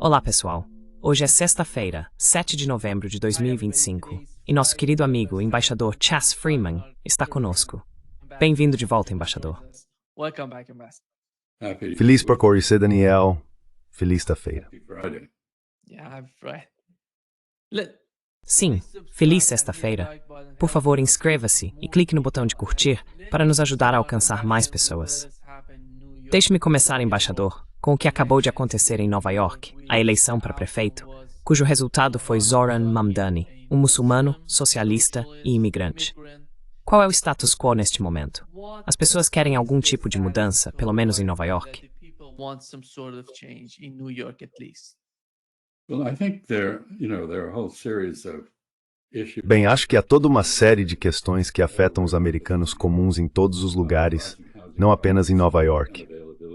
Olá, pessoal. Hoje é sexta-feira, 7 de novembro de 2025, e nosso querido amigo, embaixador Chas Freeman, está conosco. Bem-vindo de volta, embaixador. Welcome back, Ambassador. Feliz para conhecer Daniel. Feliz sexta-feira. Yeah, right. Sim, feliz sexta-feira. Por favor, inscreva-se e clique no botão de curtir para nos ajudar a alcançar mais pessoas. Deixe-me começar, embaixador, com o que acabou de acontecer em Nova York, a eleição para prefeito, cujo resultado foi Zoran Mamdani, um muçulmano, socialista e imigrante. Qual é o status quo neste momento? As pessoas querem algum tipo de mudança, pelo menos em Nova York. Bem, acho que há toda uma série de questões que afetam os americanos comuns em todos os lugares, não apenas em Nova York.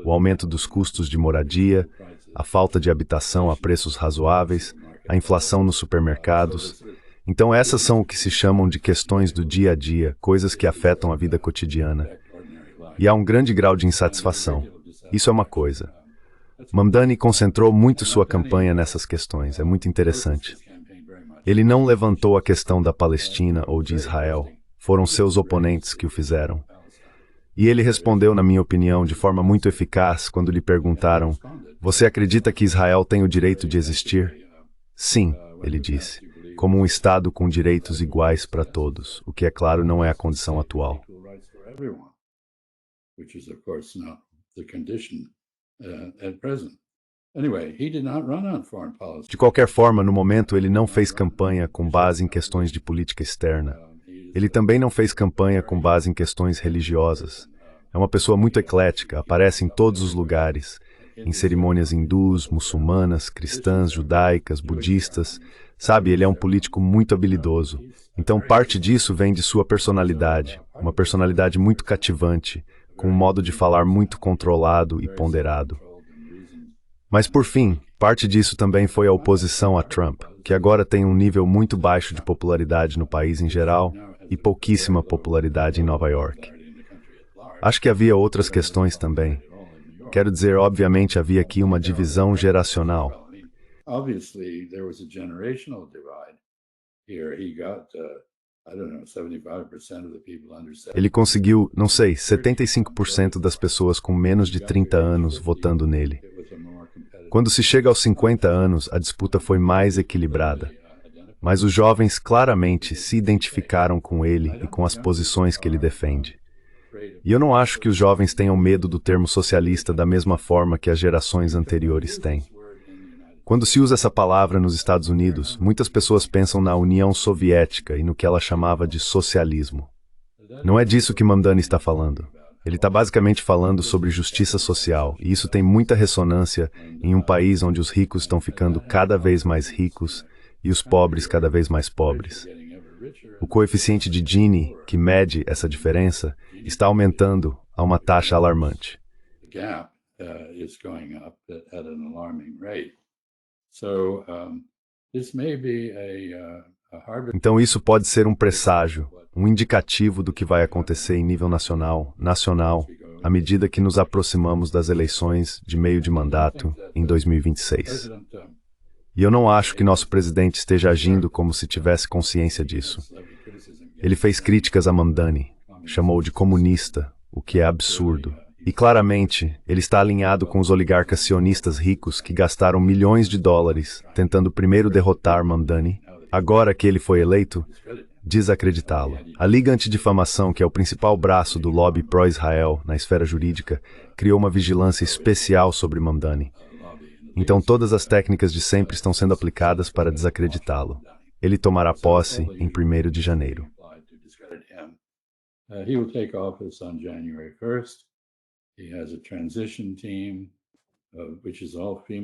O aumento dos custos de moradia, a falta de habitação a preços razoáveis, a inflação nos supermercados. Então essas são o que se chamam de questões do dia a dia, coisas que afetam a vida cotidiana. E há um grande grau de insatisfação. Isso é uma coisa. Mamdani concentrou muito sua campanha nessas questões, é muito interessante. Ele não levantou a questão da Palestina ou de Israel, foram seus oponentes que o fizeram. E ele respondeu, na minha opinião, de forma muito eficaz quando lhe perguntaram: "Você acredita que Israel tem o direito de existir?" "Sim", ele disse, "como um Estado com direitos iguais para todos, o que, é claro, não é a condição atual." De qualquer forma, no momento, ele não fez campanha com base em questões de política externa. Ele também não fez campanha com base em questões religiosas. É uma pessoa muito eclética, aparece em todos os lugares, em cerimônias hindus, muçulmanas, cristãs, judaicas, budistas. Sabe, ele é um político muito habilidoso. Então parte disso vem de sua personalidade, uma personalidade muito cativante, com um modo de falar muito controlado e ponderado. Mas por fim, parte disso também foi a oposição a Trump, que agora tem um nível muito baixo de popularidade no país em geral e pouquíssima popularidade em Nova York. Acho que havia outras questões também. Quero dizer, obviamente havia aqui uma divisão geracional. Ele conseguiu, não sei, 75% das pessoas com menos de 30 anos votando nele. Quando se chega aos 50 anos, a disputa foi mais equilibrada. Mas os jovens claramente se identificaram com ele e com as posições que ele defende. E eu não acho que os jovens tenham medo do termo socialista da mesma forma que as gerações anteriores têm. Quando se usa essa palavra nos Estados Unidos, muitas pessoas pensam na União Soviética e no que ela chamava de socialismo. Não é disso que Mamdani está falando. Ele está basicamente falando sobre justiça social, e isso tem muita ressonância em um país onde os ricos estão ficando cada vez mais ricos e os pobres cada vez mais pobres. O coeficiente de Gini, que mede essa diferença, está aumentando a uma taxa alarmante. Então isso pode ser um presságio, um indicativo do que vai acontecer em nível nacional, à medida que nos aproximamos das eleições de meio de mandato em 2026. E eu não acho que nosso presidente esteja agindo como se tivesse consciência disso. Ele fez críticas a Mamdani, chamou de comunista, o que é absurdo. E claramente, ele está alinhado com os oligarcas sionistas ricos que gastaram milhões de dólares tentando primeiro derrotar Mamdani, agora que ele foi eleito, desacreditá-lo. A Liga Antidifamação, que é o principal braço do lobby pró-Israel na esfera jurídica, criou uma vigilância especial sobre Mamdani. Então todas as técnicas de sempre estão sendo aplicadas para desacreditá-lo. Ele tomará posse em 1º de janeiro.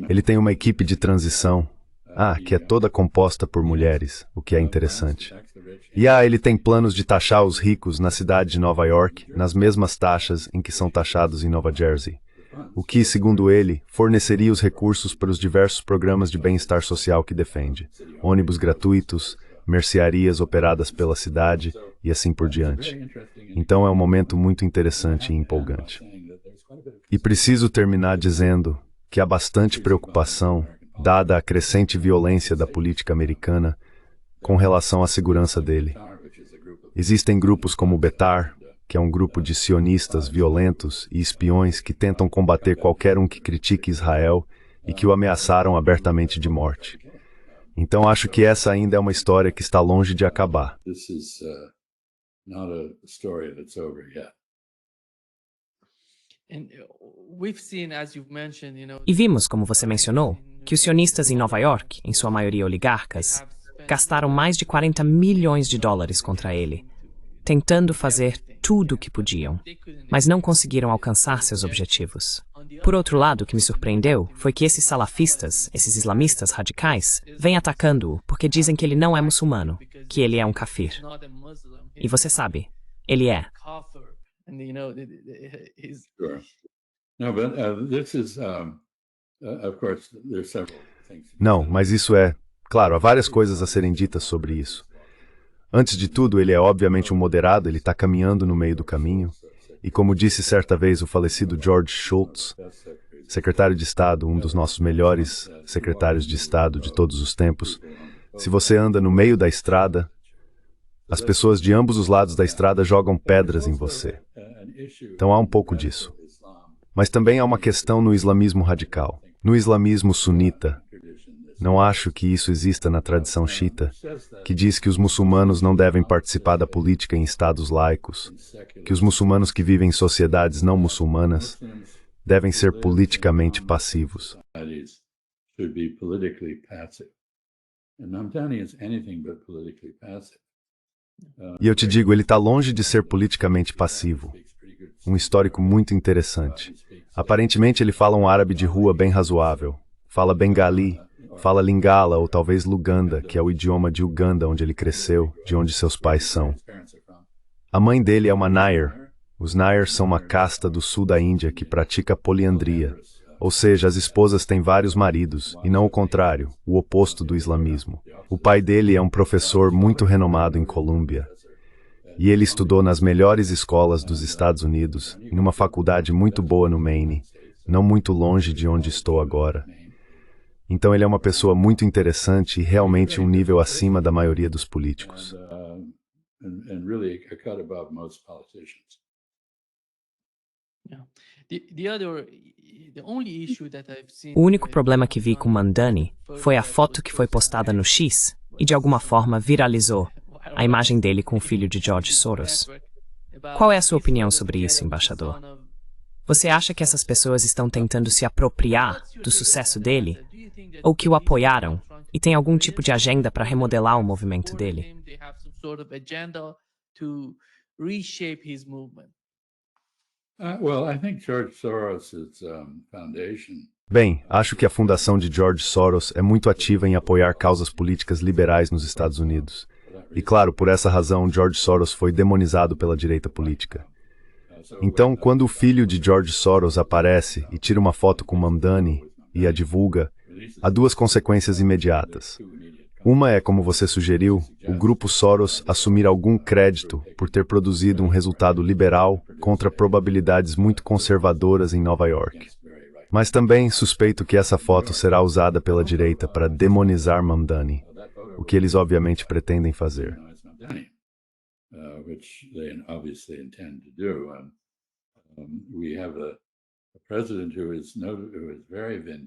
Ele tem uma equipe de transição, que é toda composta por mulheres, o que é interessante. E ele tem planos de taxar os ricos na cidade de Nova York nas mesmas taxas em que são taxados em Nova Jersey, o que, segundo ele, forneceria os recursos para os diversos programas de bem-estar social que defende, ônibus gratuitos, mercearias operadas pela cidade e assim por diante. Então é um momento muito interessante e empolgante. E preciso terminar dizendo que há bastante preocupação dada a crescente violência da política americana com relação à segurança dele. Existem grupos como o Betar, que é um grupo de sionistas violentos e espiões que tentam combater qualquer um que critique Israel e que o ameaçaram abertamente de morte. Então acho que essa ainda é uma história que está longe de acabar. E vimos, como você mencionou, que os sionistas em Nova York, em sua maioria oligarcas, gastaram mais de 40 milhões de dólares contra ele, tentando fazer tudo o que podiam, mas não conseguiram alcançar seus objetivos. Por outro lado, o que me surpreendeu foi que esses salafistas, esses islamistas radicais, vêm atacando-o porque dizem que ele não é muçulmano, que ele é um kafir. E você sabe, ele é. Não, mas isso é... Claro, há várias coisas a serem ditas sobre isso. Antes de tudo, ele é obviamente um moderado, ele está caminhando no meio do caminho. E como disse certa vez o falecido George Shultz, secretário de Estado, um dos nossos melhores secretários de Estado de todos os tempos, se você anda no meio da estrada, as pessoas de ambos os lados da estrada jogam pedras em você. Então há um pouco disso. Mas também há uma questão no islamismo radical. No islamismo sunita, não acho que isso exista na tradição xiita, que diz que os muçulmanos não devem participar da política em estados laicos, que os muçulmanos que vivem em sociedades não muçulmanas devem ser politicamente passivos. E eu te digo, ele está longe de ser politicamente passivo. Um histórico muito interessante. Aparentemente ele fala um árabe de rua bem razoável, fala bengali, fala lingala ou talvez luganda, que é o idioma de Uganda, onde ele cresceu, de onde seus pais são. A mãe dele é uma Nair. Os Nair são uma casta do sul da Índia que pratica poliandria, ou seja, as esposas têm vários maridos, e não o contrário, o oposto do islamismo. O pai dele é um professor muito renomado em Colômbia, e ele estudou nas melhores escolas dos Estados Unidos, em uma faculdade muito boa no Maine, não muito longe de onde estou agora. Então ele é uma pessoa muito interessante e realmente um nível acima da maioria dos políticos. O único problema que vi com Mamdani foi a foto que foi postada no X e de alguma forma viralizou a imagem dele com o filho de George Soros. Qual é a sua opinião sobre isso, embaixador? Você acha que essas pessoas estão tentando se apropriar do sucesso dele? Ou que o apoiaram e tem algum tipo de agenda para remodelar o movimento dele? Bem, acho que a fundação de George Soros é muito ativa em apoiar causas políticas liberais nos Estados Unidos. E claro, por essa razão, George Soros foi demonizado pela direita política. Então, quando o filho de George Soros aparece e tira uma foto com Mamdani e a divulga, há duas consequências imediatas. Uma é, como você sugeriu, o grupo Soros assumir algum crédito por ter produzido um resultado liberal contra probabilidades muito conservadoras em Nova York. Mas também suspeito que essa foto será usada pela direita para demonizar Mamdani, o que eles obviamente pretendem fazer.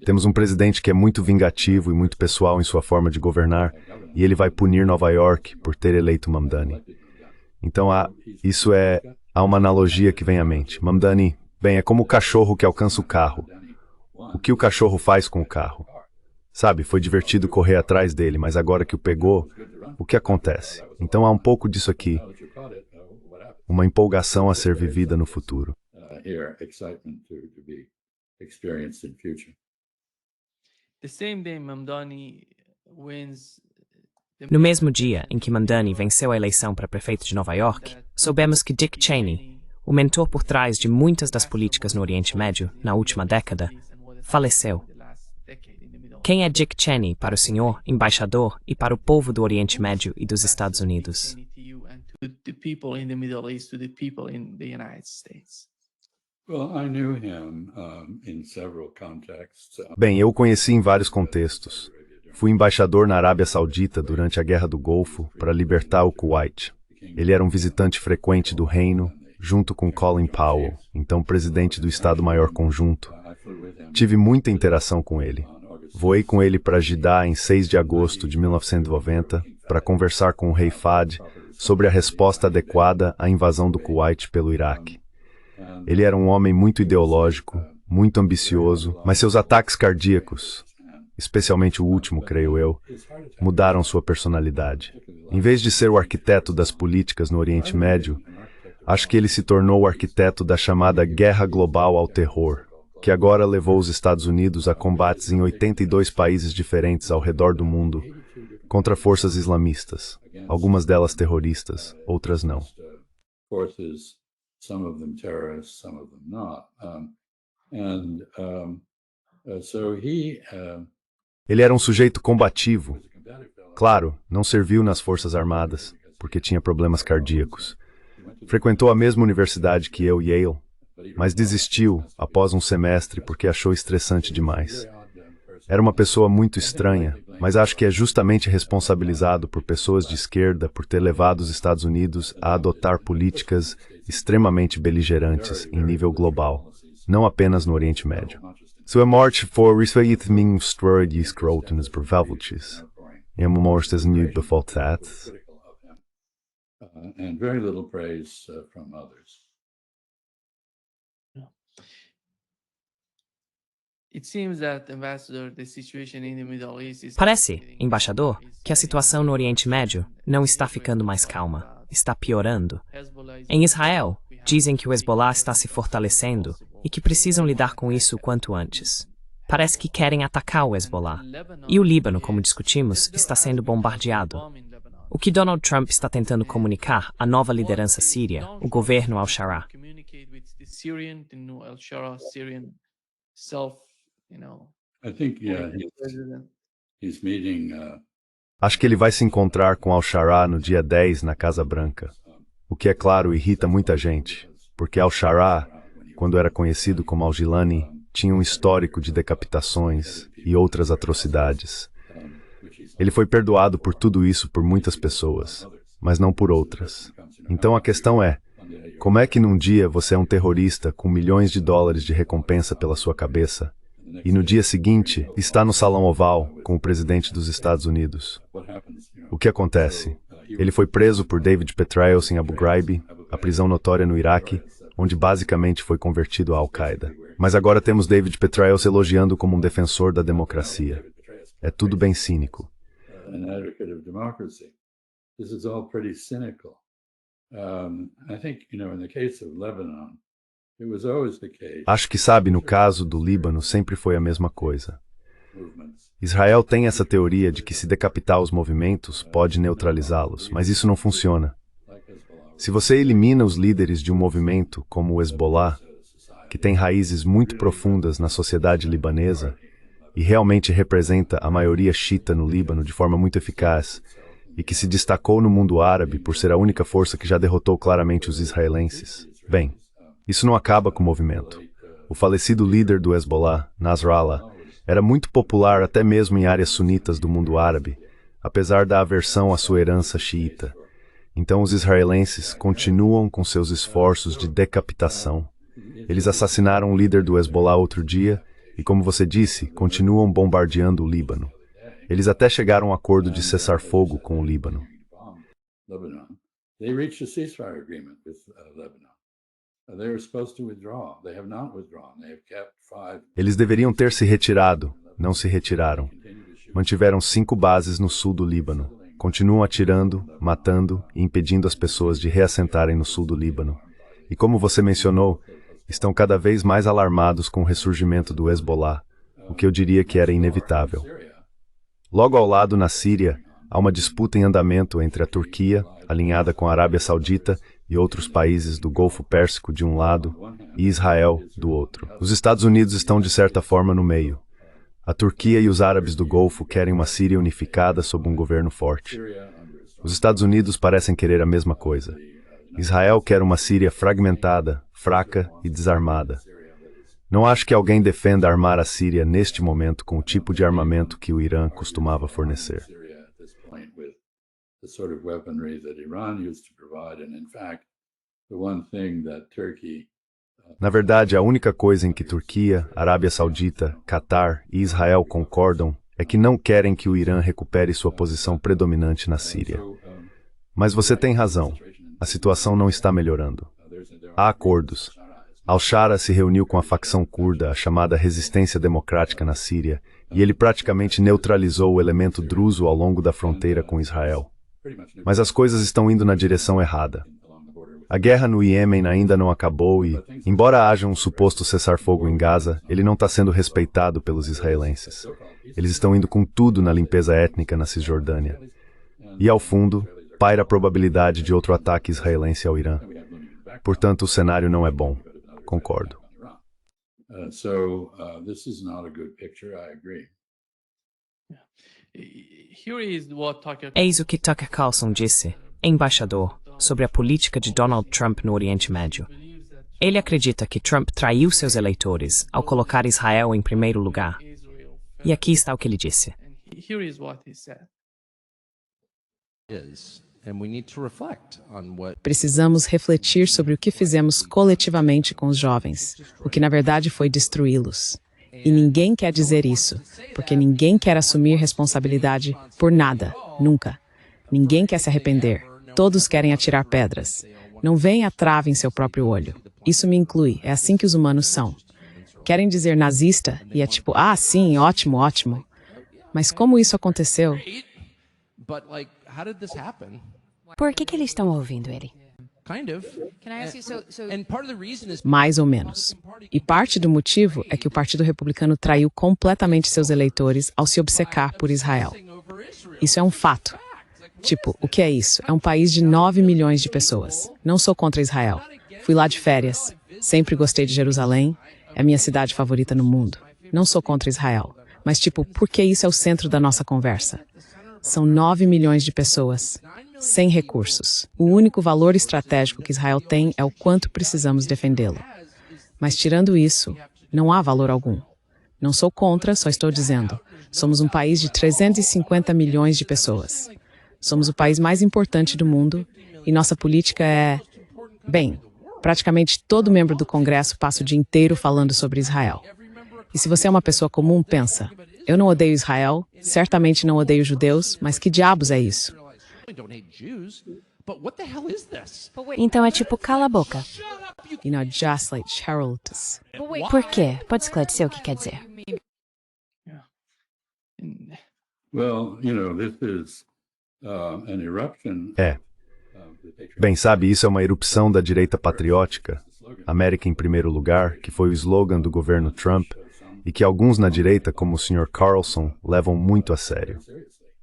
Temos um presidente que é muito vingativo e muito pessoal em sua forma de governar, e ele vai punir Nova York por ter eleito Mamdani. Então há uma analogia que vem à mente. Mamdani, bem, é como o cachorro que alcança o carro. O que o cachorro faz com o carro? Sabe, foi divertido correr atrás dele, mas agora que o pegou, o que acontece? Então há um pouco disso aqui, uma empolgação a ser vivida no futuro. No mesmo dia em que Mamdani venceu a eleição para prefeito de Nova York, soubemos que Dick Cheney, o mentor por trás de muitas das políticas no Oriente Médio na última década, faleceu. Quem é Dick Cheney para o senhor, embaixador, e para o povo do Oriente Médio e dos Estados Unidos? Bem, eu o conheci em vários contextos. Fui embaixador na Arábia Saudita durante a Guerra do Golfo para libertar o Kuwait. Ele era um visitante frequente do reino, junto com Colin Powell, então presidente do Estado-Maior Conjunto. Tive muita interação com ele. Voei com ele para Jeddah em 6 de agosto de 1990 para conversar com o rei Fahd sobre a resposta adequada à invasão do Kuwait pelo Iraque. Ele era um homem muito ideológico, muito ambicioso, mas seus ataques cardíacos, especialmente o último, creio eu, mudaram sua personalidade. Em vez de ser o arquiteto das políticas no Oriente Médio, acho que ele se tornou o arquiteto da chamada Guerra Global ao Terror, que agora levou os Estados Unidos a combates em 82 países diferentes ao redor do mundo, contra forças islamistas, algumas delas terroristas, outras não. Ele era um sujeito combativo. Claro, não serviu nas Forças Armadas, porque tinha problemas cardíacos. Frequentou a mesma universidade que eu, Yale, mas desistiu após um semestre porque achou estressante demais. Era uma pessoa muito estranha, mas acho que é justamente responsabilizado por pessoas de esquerda por ter levado os Estados Unidos a adotar políticas extremamente beligerantes em nível global, não apenas no Oriente Médio. Sua morte foi respeitado de escrotas prováveis. E uma morte não befoltada. And very little praise from others. Parece, embaixador, que a situação no Oriente Médio não está ficando mais calma, está piorando. Em Israel, dizem que o Hezbollah está se fortalecendo e que precisam lidar com isso o quanto antes. Parece que querem atacar o Hezbollah. E o Líbano, como discutimos, está sendo bombardeado. O que Donald Trump está tentando comunicar à nova liderança síria, o governo al-Shara? Acho que ele vai se encontrar com al-Shara no dia 10 na Casa Branca. O que, é claro, irrita muita gente, porque al-Shara, quando era conhecido como al-Gilani, tinha um histórico de decapitações e outras atrocidades. Ele foi perdoado por tudo isso por muitas pessoas, mas não por outras. Então a questão é, como é que num dia você é um terrorista com milhões de dólares de recompensa pela sua cabeça, e no dia seguinte está no Salão Oval com o presidente dos Estados Unidos? O que acontece? Ele foi preso por David Petraeus em Abu Ghraib, a prisão notória no Iraque, onde basicamente foi convertido à Al-Qaeda. Mas agora temos David Petraeus elogiando como um defensor da democracia. É tudo bem cínico. Acho que, sabe, no caso do Líbano sempre foi a mesma coisa. Israel tem essa teoria de que se decapitar os movimentos pode neutralizá-los, mas isso não funciona. Se você elimina os líderes de um movimento como o Hezbollah, que tem raízes muito profundas na sociedade libanesa e realmente representa a maioria xiita no Líbano de forma muito eficaz, e que se destacou no mundo árabe por ser a única força que já derrotou claramente os israelenses, bem, isso não acaba com o movimento. O falecido líder do Hezbollah, Nasrallah, era muito popular até mesmo em áreas sunitas do mundo árabe, apesar da aversão à sua herança xiita. Então os israelenses continuam com seus esforços de decapitação. Eles assassinaram o líder do Hezbollah outro dia e, como você disse, continuam bombardeando o Líbano. Eles até chegaram a um acordo de cessar-fogo com o Líbano. Eles deveriam ter se retirado, não se retiraram. Mantiveram 5 bases no sul do Líbano. Continuam atirando, matando e impedindo as pessoas de reassentarem no sul do Líbano. E como você mencionou, estão cada vez mais alarmados com o ressurgimento do Hezbollah, o que eu diria que era inevitável. Logo ao lado, na Síria, há uma disputa em andamento entre a Turquia, alinhada com a Arábia Saudita e outros países do Golfo Pérsico de um lado, e Israel do outro. Os Estados Unidos estão, de certa forma, no meio. A Turquia e os árabes do Golfo querem uma Síria unificada sob um governo forte. Os Estados Unidos parecem querer a mesma coisa. Israel quer uma Síria fragmentada, fraca e desarmada. Não acho que alguém defenda armar a Síria neste momento com o tipo de armamento que o Irã costumava fornecer. Na verdade, a única coisa em que Turquia, Arábia Saudita, Catar e Israel concordam é que não querem que o Irã recupere sua posição predominante na Síria. Mas você tem razão, a situação não está melhorando. Há acordos. Al-Shara se reuniu com a facção curda, a chamada Resistência Democrática na Síria, e ele praticamente neutralizou o elemento druso ao longo da fronteira com Israel. Mas as coisas estão indo na direção errada. A guerra no Iêmen ainda não acabou e, embora haja um suposto cessar-fogo em Gaza, ele não está sendo respeitado pelos israelenses. Eles estão indo com tudo na limpeza étnica na Cisjordânia. E, ao fundo, paira a probabilidade de outro ataque israelense ao Irã. Portanto, o cenário não é bom. Concordo. Eis o que Tucker Carlson disse, embaixador, sobre a política de Donald Trump no Oriente Médio. Ele acredita que Trump traiu seus eleitores ao colocar Israel em primeiro lugar. E aqui está o que ele disse. Precisamos refletir sobre o que fizemos coletivamente com os jovens, o que na verdade foi destruí-los. E ninguém quer dizer isso, porque ninguém quer assumir responsabilidade por nada, nunca. Ninguém quer se arrepender. Todos querem atirar pedras. Não venha a trave em seu próprio olho. Isso me inclui, é assim que os humanos são. Querem dizer nazista e é tipo, ah, sim, ótimo, ótimo. Mas como isso aconteceu? Por que eles estão ouvindo ele? Mais ou menos. E parte do motivo é que o Partido Republicano traiu completamente seus eleitores ao se obcecar por Israel. Isso é um fato. Tipo, o que é isso? É um país de 9 milhões de pessoas. Não sou contra Israel. Fui lá de férias. Sempre gostei de Jerusalém. É a minha cidade favorita no mundo. Não sou contra Israel. Mas, tipo, por que isso é o centro da nossa conversa? São 9 milhões de pessoas, sem recursos. O único valor estratégico que Israel tem é o quanto precisamos defendê-lo. Mas, tirando isso, não há valor algum. Não sou contra, só estou dizendo. Somos um país de 350 milhões de pessoas. Somos o país mais importante do mundo e nossa política é... Bem, praticamente todo membro do Congresso passa o dia inteiro falando sobre Israel. E se você é uma pessoa comum, pensa, eu não odeio Israel, certamente não odeio judeus, mas que diabos é isso? Então é tipo, cala a boca. You know, just like Charles. Por quê? Pode esclarecer o que quer dizer. Well, this is an eruption. Bem, sabe, isso é uma erupção da direita patriótica, América em primeiro lugar, que foi o slogan do governo Trump, e que alguns na direita, como o Sr. Carlson, levam muito a sério.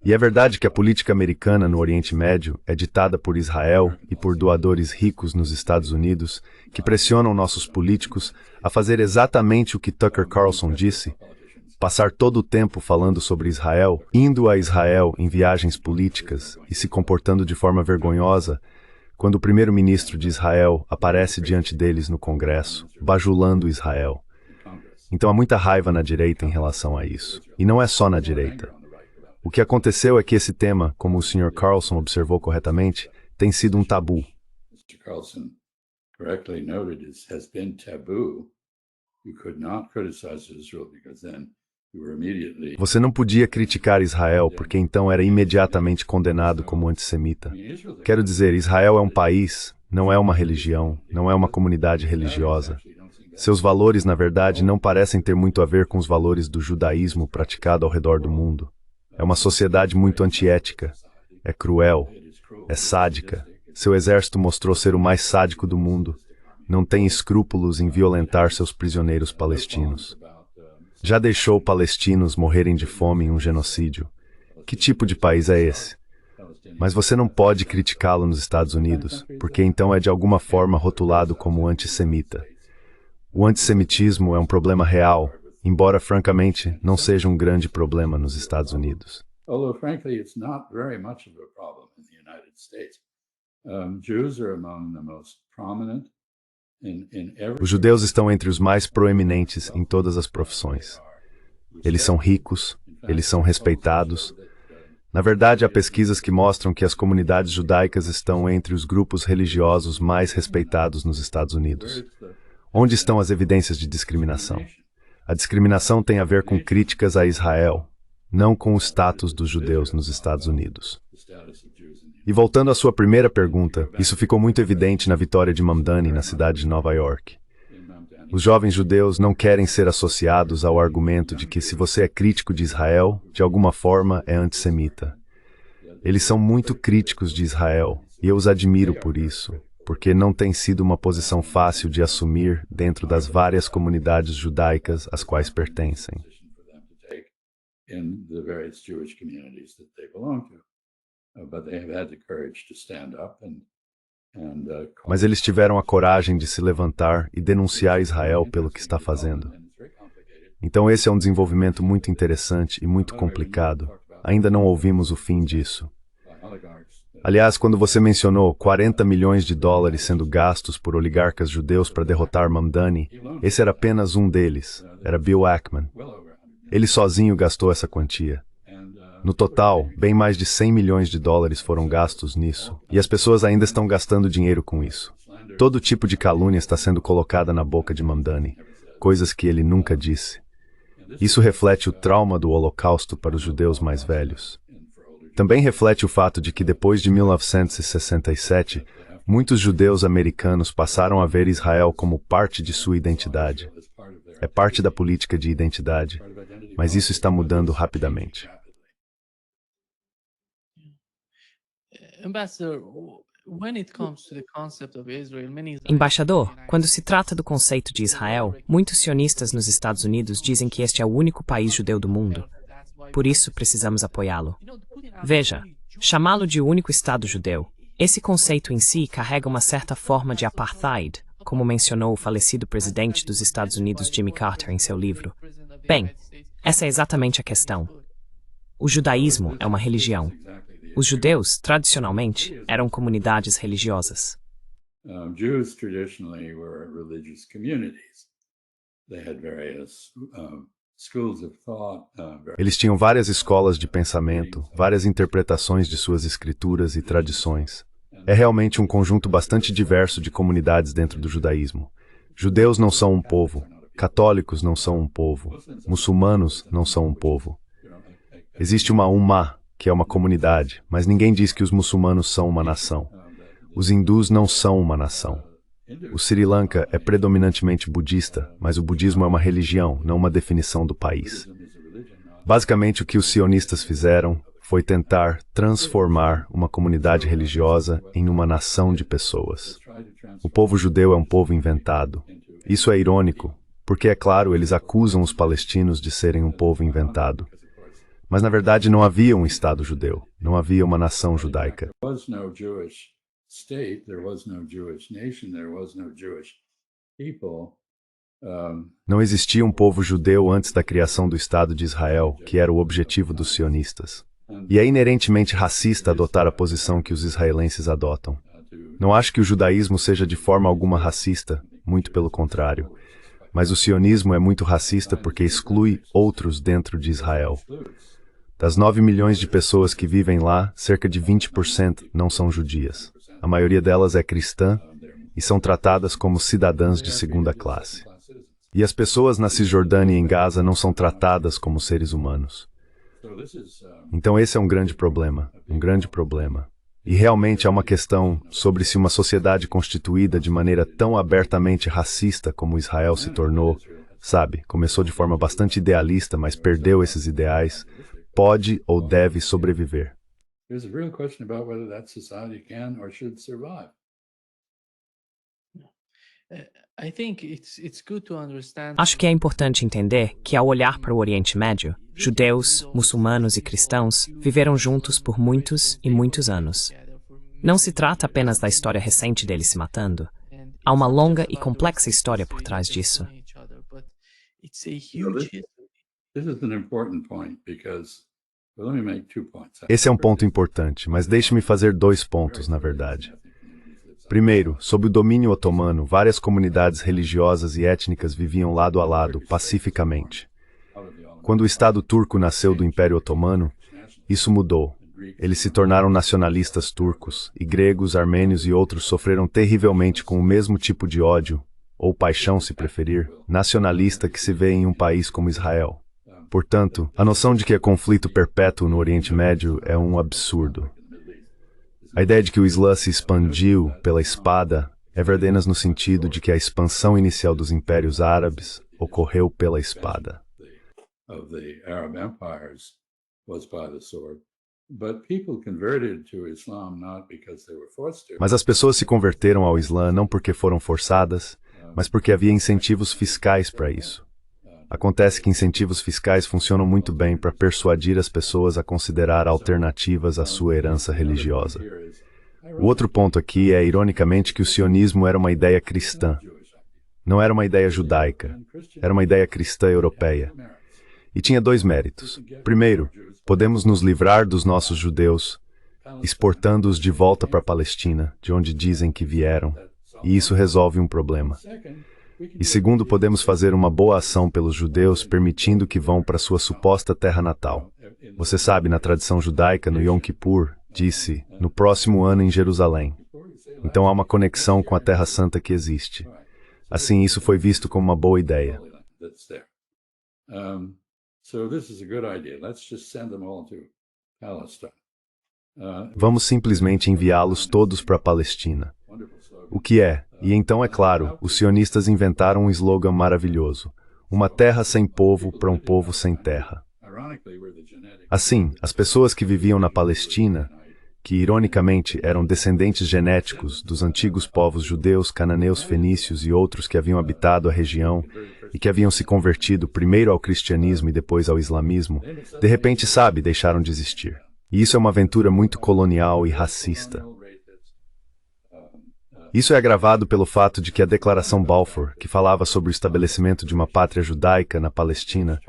E é verdade que a política americana no Oriente Médio é ditada por Israel e por doadores ricos nos Estados Unidos que pressionam nossos políticos a fazer exatamente o que Tucker Carlson disse, passar todo o tempo falando sobre Israel, indo a Israel em viagens políticas e se comportando de forma vergonhosa quando o primeiro-ministro de Israel aparece diante deles no Congresso, bajulando Israel. Então há muita raiva na direita em relação a isso. E não é só na direita. O que aconteceu é que esse tema, como o Sr. Carlson observou corretamente, tem sido um tabu. Mr. Carlson correctly noted has been taboo. You could not criticize Israel because then you were immediately... Você não podia criticar Israel porque então era imediatamente condenado como antissemita. Quero dizer, Israel é um país, não é uma religião, não é uma comunidade religiosa. Seus valores, na verdade, não parecem ter muito a ver com os valores do judaísmo praticado ao redor do mundo. É uma sociedade muito antiética, é cruel, é sádica. Seu exército mostrou ser o mais sádico do mundo. Não tem escrúpulos em violentar seus prisioneiros palestinos. Já deixou palestinos morrerem de fome em um genocídio. Que tipo de país é esse? Mas você não pode criticá-lo nos Estados Unidos, porque então é de alguma forma rotulado como antissemita. O antissemitismo é um problema real, embora, francamente, não seja um grande problema nos Estados Unidos. Although, frankly, it's not very much of a problem in the United States. Jews are among the most prominent in every. Os judeus estão entre os mais proeminentes em todas as profissões. Eles são ricos, eles são respeitados. Na verdade, há pesquisas que mostram que as comunidades judaicas estão entre os grupos religiosos mais respeitados nos Estados Unidos. Onde estão as evidências de discriminação? A discriminação tem a ver com críticas a Israel, não com o status dos judeus nos Estados Unidos. E voltando à sua primeira pergunta, isso ficou muito evidente na vitória de Mamdani na cidade de Nova York. Os jovens judeus não querem ser associados ao argumento de que se você é crítico de Israel, de alguma forma é antissemita. Eles são muito críticos de Israel, e eu os admiro por isso, porque não tem sido uma posição fácil de assumir dentro das várias comunidades judaicas às quais pertencem. Mas eles tiveram a coragem de se levantar e denunciar Israel pelo que está fazendo. Então esse é um desenvolvimento muito interessante e muito complicado. Ainda não ouvimos o fim disso. Aliás, quando você mencionou 40 milhões de dólares sendo gastos por oligarcas judeus para derrotar Mamdani, esse era apenas um deles, era Bill Ackman. Ele sozinho gastou essa quantia. No total, bem mais de 100 milhões de dólares foram gastos nisso, e as pessoas ainda estão gastando dinheiro com isso. Todo tipo de calúnia está sendo colocada na boca de Mamdani, coisas que ele nunca disse. Isso reflete o trauma do Holocausto para os judeus mais velhos. Também reflete o fato de que depois de 1967, muitos judeus americanos passaram a ver Israel como parte de sua identidade. É parte da política de identidade, mas isso está mudando rapidamente. Embaixador, quando se trata do conceito de Israel, muitos sionistas nos Estados Unidos dizem que este é o único país judeu do mundo. Por isso, precisamos apoiá-lo. Veja, chamá-lo de único Estado judeu. Esse conceito em si carrega uma certa forma de apartheid, como mencionou o falecido presidente dos Estados Unidos Jimmy Carter em seu livro. Bem, essa é exatamente a questão. O judaísmo é uma religião. Os judeus, tradicionalmente, eram comunidades religiosas. Jews traditionally were religious communities. They had various schools of thought. Eles tinham várias escolas de pensamento, várias interpretações de suas escrituras e tradições. É realmente um conjunto bastante diverso de comunidades dentro do judaísmo. Judeus não são um povo, católicos não são um povo, muçulmanos não são um povo. Existe uma Ummah, que é uma comunidade, mas ninguém diz que os muçulmanos são uma nação. Os hindus não são uma nação. O Sri Lanka é predominantemente budista, mas o budismo é uma religião, não uma definição do país. Basicamente, o que os sionistas fizeram foi tentar transformar uma comunidade religiosa em uma nação de pessoas. O povo judeu é um povo inventado. Isso é irônico, porque, é claro, eles acusam os palestinos de serem um povo inventado. Mas, na verdade, não havia um Estado judeu, não havia uma nação judaica. Não existia um povo judeu antes da criação do Estado de Israel, que era o objetivo dos sionistas. E é inerentemente racista adotar a posição que os israelenses adotam. Não acho que o judaísmo seja de forma alguma racista, muito pelo contrário. Mas o sionismo é muito racista porque exclui outros dentro de Israel. Das 9 milhões de pessoas que vivem lá, cerca de 20% não são judias. A maioria delas é cristã e são tratadas como cidadãs de segunda classe. E as pessoas na Cisjordânia e em Gaza não são tratadas como seres humanos. Então esse é um grande problema, um grande problema. E realmente é uma questão sobre se uma sociedade constituída de maneira tão abertamente racista como Israel se tornou, sabe, começou de forma bastante idealista, mas perdeu esses ideais, pode ou deve sobreviver. Acho que é importante entender que, ao olhar para o Oriente Médio, judeus, muçulmanos e cristãos viveram juntos por muitos e muitos anos. Não se trata apenas da história recente deles se matando. Há uma longa e complexa história por trás disso. Esse é um ponto importante, mas deixe-me fazer 2 pontos, na verdade. Primeiro, sob o domínio otomano, várias comunidades religiosas e étnicas viviam lado a lado, pacificamente. Quando o Estado turco nasceu do Império Otomano, isso mudou. Eles se tornaram nacionalistas turcos, e gregos, armênios e outros sofreram terrivelmente com o mesmo tipo de ódio, ou paixão, se preferir, nacionalista que se vê em um país como Israel. Portanto, a noção de que é conflito perpétuo no Oriente Médio é um absurdo. A ideia de que o Islã se expandiu pela espada é verdadeira no sentido de que a expansão inicial dos impérios árabes ocorreu pela espada. Mas as pessoas se converteram ao Islã não porque foram forçadas, mas porque havia incentivos fiscais para isso. Acontece que incentivos fiscais funcionam muito bem para persuadir as pessoas a considerar alternativas à sua herança religiosa. O outro ponto aqui é, ironicamente, que o sionismo era uma ideia cristã. Não era uma ideia judaica, era uma ideia cristã europeia. E tinha dois méritos. Primeiro, podemos nos livrar dos nossos judeus, exportando-os de volta para a Palestina, de onde dizem que vieram, e isso resolve um problema. E segundo, podemos fazer uma boa ação pelos judeus, permitindo que vão para sua suposta terra natal. Você sabe, na tradição judaica, no Yom Kippur, disse, no próximo ano em Jerusalém. Então há uma conexão com a Terra Santa que existe. Assim, isso foi visto como uma boa ideia. Vamos simplesmente enviá-los todos para a Palestina. O que é? E então, é claro, os sionistas inventaram um slogan maravilhoso. Uma terra sem povo para um povo sem terra. Assim, as pessoas que viviam na Palestina, que ironicamente eram descendentes genéticos dos antigos povos judeus, cananeus, fenícios e outros que haviam habitado a região e que haviam se convertido primeiro ao cristianismo e depois ao islamismo, de repente, deixaram de existir. E isso é uma aventura muito colonial e racista. Isso é agravado pelo fato de que a Declaração Balfour, que falava sobre o estabelecimento de uma pátria judaica na Palestina,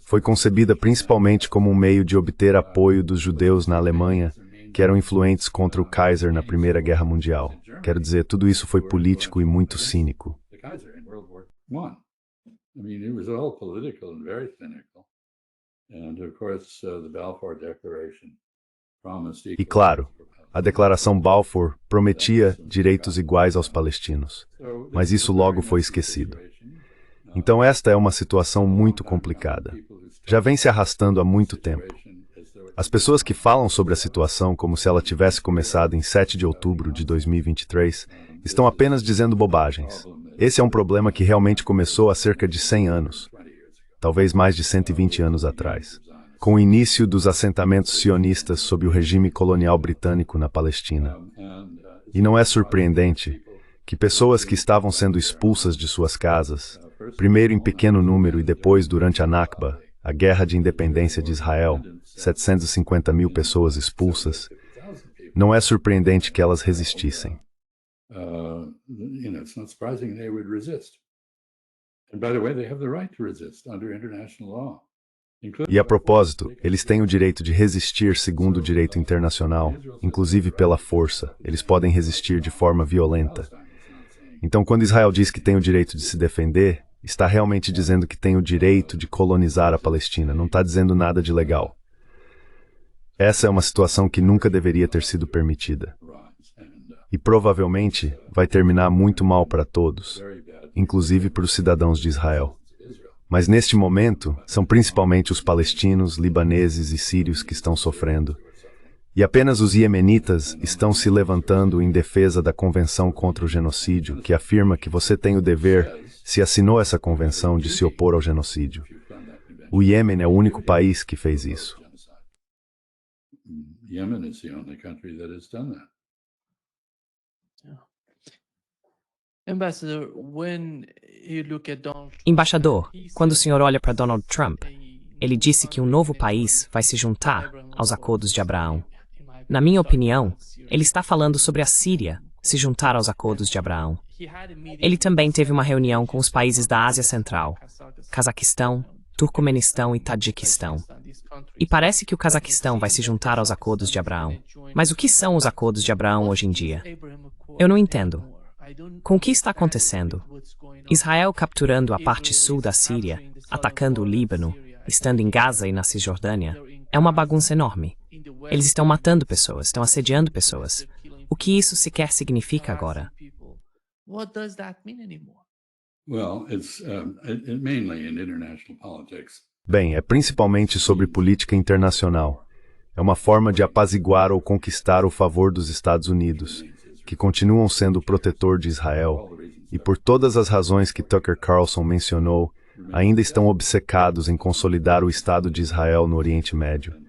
foi concebida principalmente como um meio de obter apoio dos judeus na Alemanha, que eram influentes contra o Kaiser na Primeira Guerra Mundial. Quero dizer, tudo isso foi político e muito cínico. E claro, a Declaração Balfour prometia direitos iguais aos palestinos, mas isso logo foi esquecido. Então esta é uma situação muito complicada. Já vem se arrastando há muito tempo. As pessoas que falam sobre a situação como se ela tivesse começado em 7 de outubro de 2023 estão apenas dizendo bobagens. Esse é um problema que realmente começou há cerca de 100 anos, talvez mais de 120 anos atrás, com o início dos assentamentos sionistas sob o regime colonial britânico na Palestina. E não é surpreendente que pessoas que estavam sendo expulsas de suas casas, primeiro em pequeno número e depois durante a Nakba, a Guerra de Independência de Israel, 750 mil pessoas expulsas, não é surpreendente que elas resistissem. E a propósito, eles têm o direito de resistir segundo o direito internacional, inclusive pela força. Eles podem resistir de forma violenta. Então, quando Israel diz que tem o direito de se defender, está realmente dizendo que tem o direito de colonizar a Palestina, não está dizendo nada de legal. Essa é uma situação que nunca deveria ter sido permitida. E provavelmente vai terminar muito mal para todos, inclusive para os cidadãos de Israel. Mas neste momento, são principalmente os palestinos, libaneses e sírios que estão sofrendo. E apenas os iemenitas estão se levantando em defesa da Convenção contra o Genocídio, que afirma que você tem o dever, se assinou essa convenção, de se opor ao genocídio. O Iêmen é o único país que fez isso. Embaixador, quando o senhor olha para Donald Trump, ele disse que um novo país vai se juntar aos acordos de Abraão. Na minha opinião, ele está falando sobre a Síria se juntar aos acordos de Abraão. Ele também teve uma reunião com os países da Ásia Central, Cazaquistão, Turcomenistão e Tadjiquistão. E parece que o Cazaquistão vai se juntar aos acordos de Abraão. Mas o que são os acordos de Abraão hoje em dia? Eu não entendo. Com o que está acontecendo? Israel capturando a parte sul da Síria, atacando o Líbano, estando em Gaza e na Cisjordânia, é uma bagunça enorme. Eles estão matando pessoas, estão assediando pessoas. O que isso sequer significa agora? What does that mean anymore? Well, it's mainly in international politics. Bem, é principalmente sobre política internacional. É uma forma de apaziguar ou conquistar o favor dos Estados Unidos, que continuam sendo o protetor de Israel, e por todas as razões que Tucker Carlson mencionou, ainda estão obcecados em consolidar o Estado de Israel no Oriente Médio.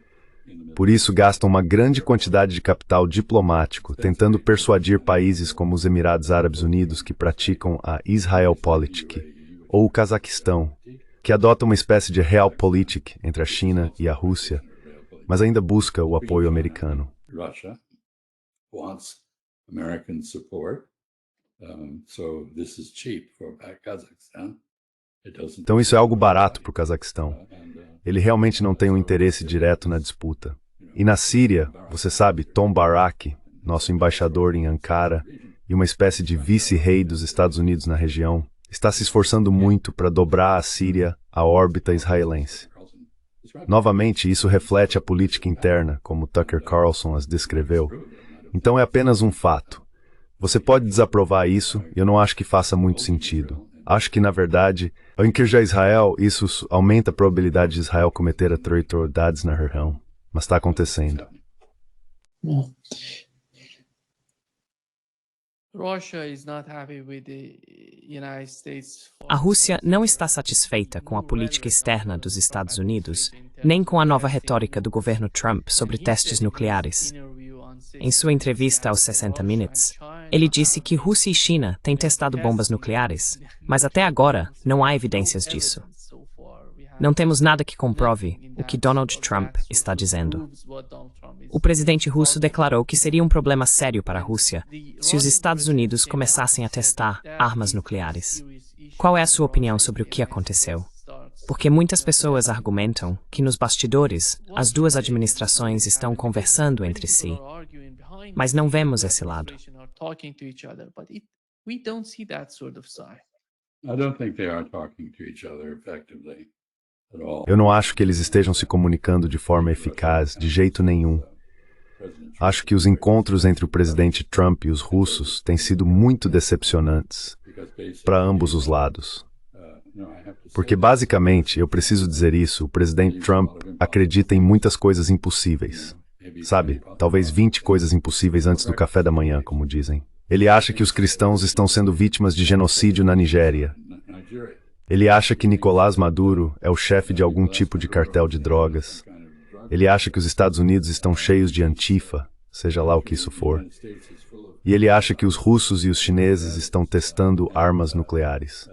Por isso, gastam uma grande quantidade de capital diplomático, tentando persuadir países como os Emirados Árabes Unidos, que praticam a Israelpolitik, ou o Cazaquistão, que adota uma espécie de Realpolitik entre a China e a Rússia, mas ainda busca o apoio americano. Russia wants American support, so this is cheap for Kazakhstan. Então isso é algo barato para o Cazaquistão. Ele realmente não tem um interesse direto na disputa. E na Síria, você sabe, Tom Barak, nosso embaixador em Ankara, e uma espécie de vice-rei dos Estados Unidos na região, está se esforçando muito para dobrar a Síria à órbita israelense. Novamente, isso reflete a política interna, como Tucker Carlson as descreveu. Então é apenas um fato. Você pode desaprovar isso, e eu não acho que faça muito sentido. Acho que, na verdade, ao encorajar Israel, isso aumenta a probabilidade de Israel cometer atrocidades na região. Mas está acontecendo. A Rússia não está satisfeita com a política externa dos Estados Unidos, nem com a nova retórica do governo Trump sobre testes nucleares. Em sua entrevista aos 60 Minutes, ele disse que Rússia e China têm testado bombas nucleares, mas até agora não há evidências disso. Não temos nada que comprove o que Donald Trump está dizendo. O presidente russo declarou que seria um problema sério para a Rússia se os Estados Unidos começassem a testar armas nucleares. Qual é a sua opinião sobre o que aconteceu? Porque muitas pessoas argumentam que nos bastidores as duas administrações estão conversando entre si, mas não vemos esse lado. I don't think they are talking to each other effectively. Eu não acho que eles estejam se comunicando de forma eficaz, de jeito nenhum. Acho que os encontros entre o presidente Trump e os russos têm sido muito decepcionantes para ambos os lados. Porque, basicamente, eu preciso dizer isso, o presidente Trump acredita em muitas coisas impossíveis. Sabe, talvez 20 coisas impossíveis antes do café da manhã, como dizem. Ele acha que os cristãos estão sendo vítimas de genocídio na Nigéria. Ele acha que Nicolás Maduro é o chefe de algum tipo de cartel de drogas. Ele acha que os Estados Unidos estão cheios de Antifa, seja lá o que isso for. E ele acha que os russos e os chineses estão testando armas nucleares.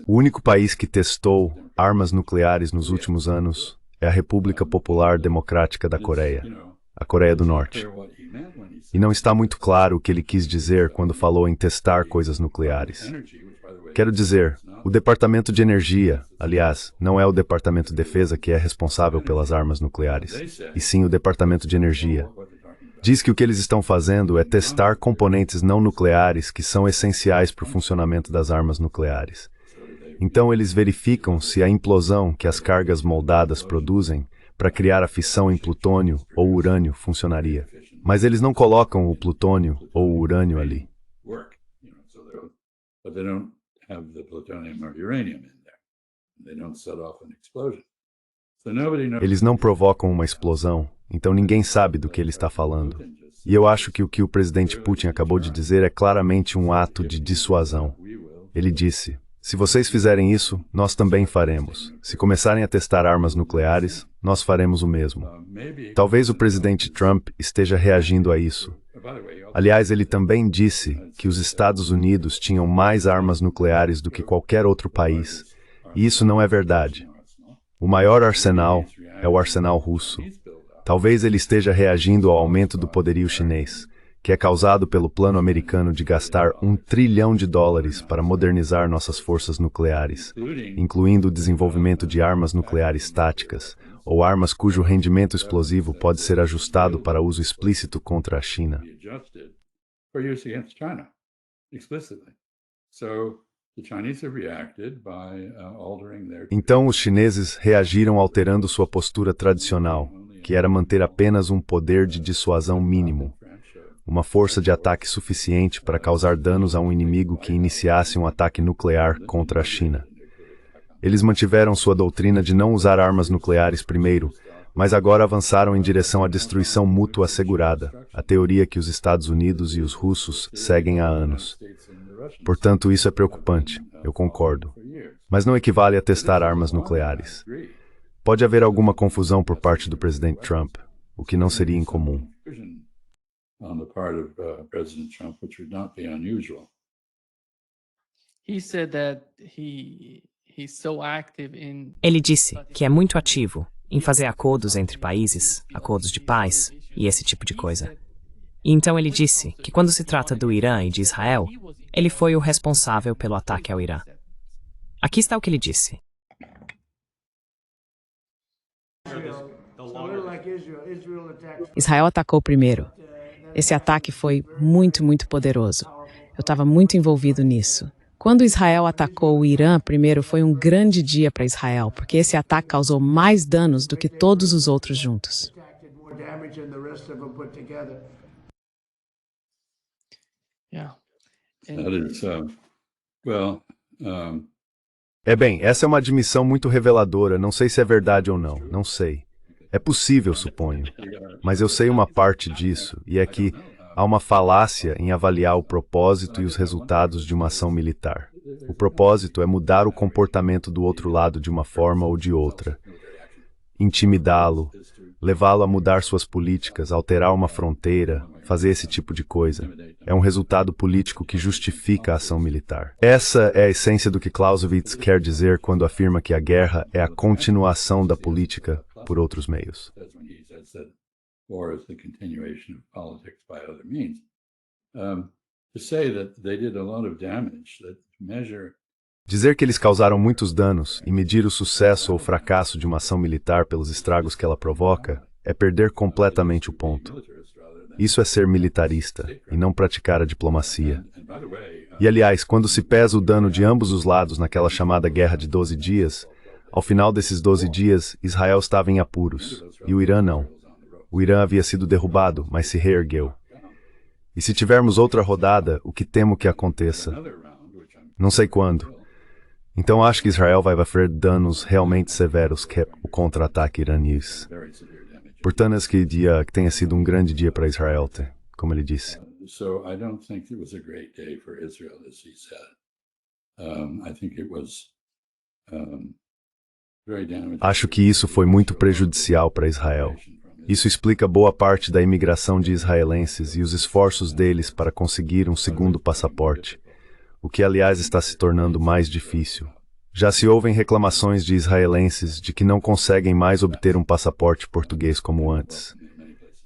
O único país que testou armas nucleares nos últimos anos é a República Popular Democrática da Coreia, a Coreia do Norte. E não está muito claro o que ele quis dizer quando falou em testar coisas nucleares. Quero dizer, o Departamento de Energia, aliás, não é o Departamento de Defesa que é responsável pelas armas nucleares, e sim o Departamento de Energia. Diz que o que eles estão fazendo é testar componentes não nucleares que são essenciais para o funcionamento das armas nucleares. Então eles verificam se a implosão que as cargas moldadas produzem para criar a fissão em plutônio ou urânio funcionaria. Mas eles não colocam o plutônio ou o urânio ali. Eles não provocam uma explosão, então ninguém sabe do que ele está falando. E eu acho que o que o presidente Putin acabou de dizer é claramente um ato de dissuasão. Ele disse: se vocês fizerem isso, nós também faremos. Se começarem a testar armas nucleares, nós faremos o mesmo. Talvez o presidente Trump esteja reagindo a isso. Aliás, ele também disse que os Estados Unidos tinham mais armas nucleares do que qualquer outro país. E isso não é verdade. O maior arsenal é o arsenal russo. Talvez ele esteja reagindo ao aumento do poderio chinês, que é causado pelo plano americano de gastar $1 trilhão para modernizar nossas forças nucleares, incluindo o desenvolvimento de armas nucleares táticas, ou armas cujo rendimento explosivo pode ser ajustado para uso explícito contra a China. Então os chineses reagiram alterando sua postura tradicional, que era manter apenas um poder de dissuasão mínimo, uma força de ataque suficiente para causar danos a um inimigo que iniciasse um ataque nuclear contra a China. Eles mantiveram sua doutrina de não usar armas nucleares primeiro, mas agora avançaram em direção à destruição mútua assegurada, a teoria que os Estados Unidos e os russos seguem há anos. Portanto, isso é preocupante, eu concordo. Mas não equivale a testar armas nucleares. Pode haver alguma confusão por parte do presidente Trump, o que não seria incomum. Ele disse que é muito ativo em fazer acordos entre países, acordos de paz e esse tipo de coisa. E então ele disse que quando se trata do Irã e de Israel, ele foi o responsável pelo ataque ao Irã. Aqui está o que ele disse. Israel atacou primeiro. Esse ataque foi muito, muito poderoso. Eu estava muito envolvido nisso. Quando Israel atacou o Irã primeiro, foi um grande dia para Israel, porque esse ataque causou mais danos do que todos os outros juntos. Bem, essa é uma admissão muito reveladora, não sei se é verdade ou não, não sei. É possível, suponho. Mas eu sei uma parte disso, e é que há uma falácia em avaliar o propósito e os resultados de uma ação militar. O propósito é mudar o comportamento do outro lado de uma forma ou de outra. Intimidá-lo, levá-lo a mudar suas políticas, alterar uma fronteira, fazer esse tipo de coisa. É um resultado político que justifica a ação militar. Essa é a essência do que Clausewitz quer dizer quando afirma que a guerra é a continuação da política por outros meios. Dizer que eles causaram muitos danos e medir o sucesso ou fracasso de uma ação militar pelos estragos que ela provoca é perder completamente o ponto. Isso é ser militarista e não praticar a diplomacia. E, aliás, quando se pesa o dano de ambos os lados naquela chamada Guerra de 12 Dias, ao final desses 12 dias, Israel estava em apuros, e o Irã não. O Irã havia sido derrubado, mas se reergueu. E se tivermos outra rodada, o que temo que aconteça? Não sei quando. Então acho que Israel vai sofrer danos realmente severos que o contra-ataque iraníes. Portanto, que dia que tenha sido um grande dia para Israel, como ele disse. Acho que isso foi muito prejudicial para Israel. Isso explica boa parte da imigração de israelenses e os esforços deles para conseguir um segundo passaporte, o que, aliás, está se tornando mais difícil. Já se ouvem reclamações de israelenses de que não conseguem mais obter um passaporte português como antes.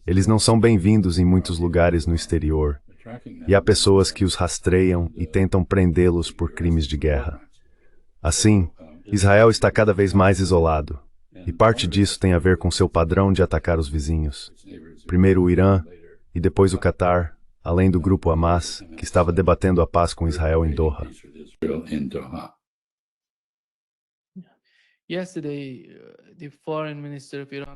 Eles não são bem-vindos em muitos lugares no exterior, e há pessoas que os rastreiam e tentam prendê-los por crimes de guerra. Assim, Israel está cada vez mais isolado, e parte disso tem a ver com seu padrão de atacar os vizinhos. Primeiro o Irã, e depois o Catar, além do grupo Hamas, que estava debatendo a paz com Israel em Doha.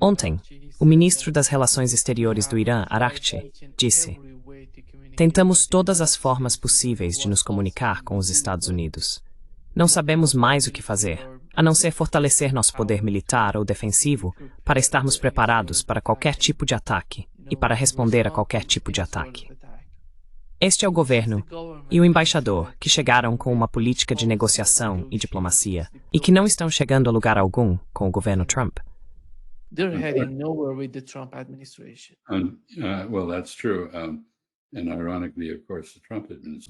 Ontem, o ministro das Relações Exteriores do Irã, Araghchi, disse: "Tentamos todas as formas possíveis de nos comunicar com os Estados Unidos. Não sabemos mais o que fazer, a não ser fortalecer nosso poder militar ou defensivo para estarmos preparados para qualquer tipo de ataque e para responder a qualquer tipo de ataque." Este é o governo e o embaixador que chegaram com uma política de negociação e diplomacia e que não estão chegando a lugar algum com o governo Trump. They're heading nowhere with the Trump administration.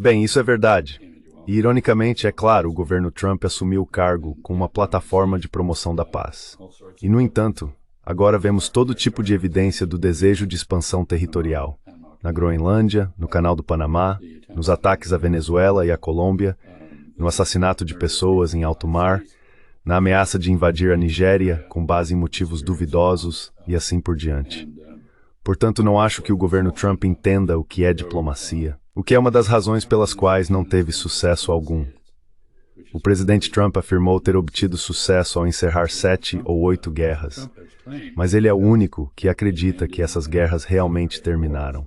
Bem, isso é verdade. E, ironicamente, é claro, o governo Trump assumiu o cargo com uma plataforma de promoção da paz. E, no entanto, agora vemos todo tipo de evidência do desejo de expansão territorial. Na Groenlândia, no Canal do Panamá, nos ataques à Venezuela e à Colômbia, no assassinato de pessoas em alto mar, na ameaça de invadir a Nigéria com base em motivos duvidosos e assim por diante. Portanto, não acho que o governo Trump entenda o que é diplomacia, o que é uma das razões pelas quais não teve sucesso algum. O presidente Trump afirmou ter obtido sucesso ao encerrar 7 ou 8 guerras, mas ele é o único que acredita que essas guerras realmente terminaram.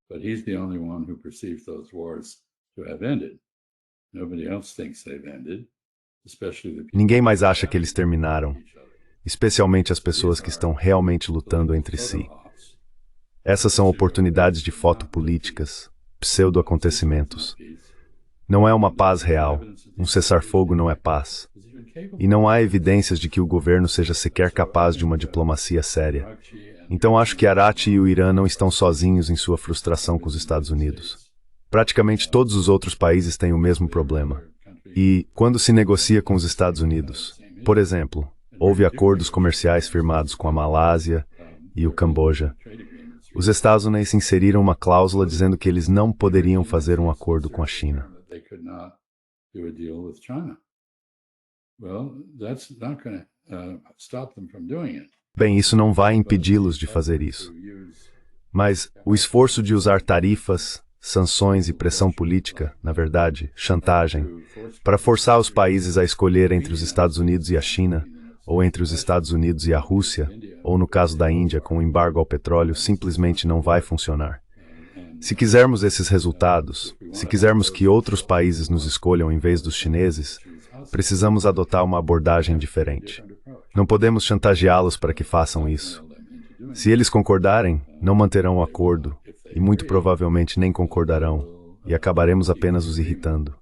But he's the only one who perceives those wars to have ended. Nobody else thinks they've ended, especially the people. Ninguém mais acha que eles terminaram, especialmente as pessoas que estão realmente lutando entre si. Essas são oportunidades de foto políticas, pseudo-acontecimentos. Não é uma paz real, um cessar-fogo não é paz. E não há evidências de que o governo seja sequer capaz de uma diplomacia séria. Então acho que Arati e o Irã não estão sozinhos em sua frustração com os Estados Unidos. Praticamente todos os outros países têm o mesmo problema. E, quando se negocia com os Estados Unidos, por exemplo, houve acordos comerciais firmados com a Malásia e o Camboja. Os Estados Unidos inseriram uma cláusula dizendo que eles não poderiam fazer um acordo com a China. Bem, isso não vai impedi-los de fazer isso. Mas o esforço de usar tarifas, sanções e pressão política, na verdade, chantagem, para forçar os países a escolher entre os Estados Unidos e a China, ou entre os Estados Unidos e a Rússia, ou no caso da Índia com o embargo ao petróleo, simplesmente não vai funcionar. Se quisermos esses resultados, se quisermos que outros países nos escolham em vez dos chineses, precisamos adotar uma abordagem diferente. Não podemos chantageá-los para que façam isso. Se eles concordarem, não manterão o acordo, e muito provavelmente nem concordarão, e acabaremos apenas os irritando.